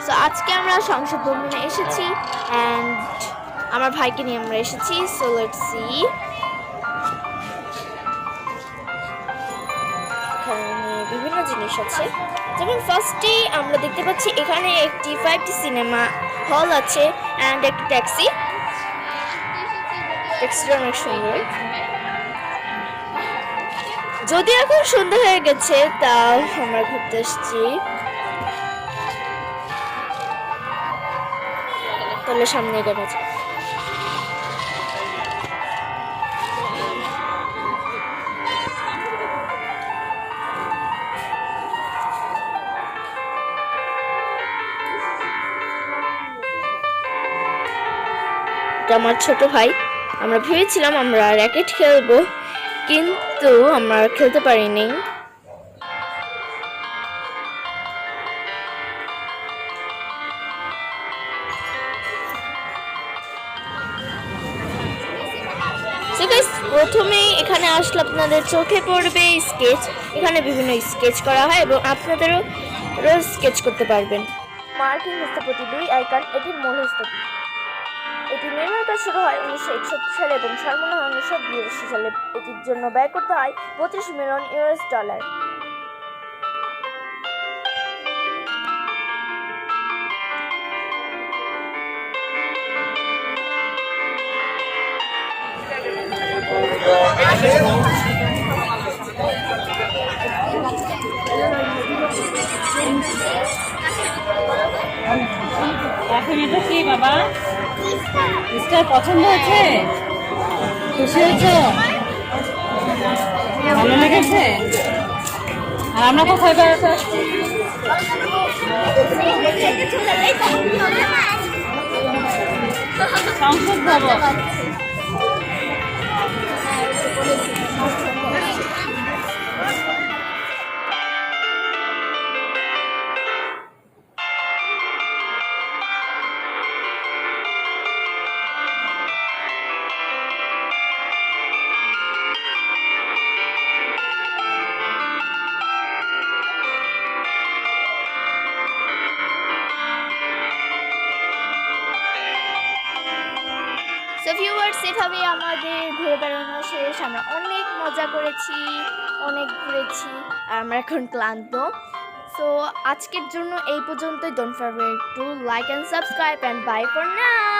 So আজকে আমরা সংসদ ভবনে এসেছি অ্যান্ড আমার ভাইকে নিয়ে আমরা এসেছি। সো লেটস সি, এখানে বিভিন্ন জিনিস আছে। যেমন ফার্স্টেই আমরা দেখতে পাচ্ছি এখানে একটি 5D সিনেমা হল আছে অ্যান্ড একটি ট্যাক্সিটা অনেক সুন্দর। যদিও এখন সন্ধ্যা হয়ে গেছে, তাও আমরা ঘুরতে এসেছি। তাহলে সামনে এগোনো যায়। আমার ছোট ভাই, আমরা ভেবেছিলাম আমরা র্যাকেট খেলবো, কিন্তু আমরা খেলতে পারিনি। প্রথমেই এখানে আসলে আপনাদের চোখে পড়বে স্কেচ। এখানে বিভিন্ন স্কেচ করা হয় এবং আপনাদেরও স্কেচ করতে পারবেন। মার্কিন স্থপতি লুই আইকান এটির মূল স্থপতি। এটি নির্মাণ কাজ শুরু হয় 1961 সালে এবং সর্বমোট 1982 সালে এটির জন্য ব্যয় করতে হয় $32 মিলিয়ন। এখন এটা কি বাবা, স্টার পছন্দ হয়েছে? খুশি হয়েছ? ভালো লেগেছে? আর আমরা কোথায় বেড়াতে আসছি? সংসদ ভবন। সো ভিউয়ার্স, এভাবে আমাদের ঘুরে বেড়ানো শেষ। আমরা অনেক মজা করেছি, অনেক ঘুরেছি, আর আমরা এখন ক্লান্ত। সো আজকের জন্য এই পর্যন্তই। Don't forget to like and subscribe and bye for now.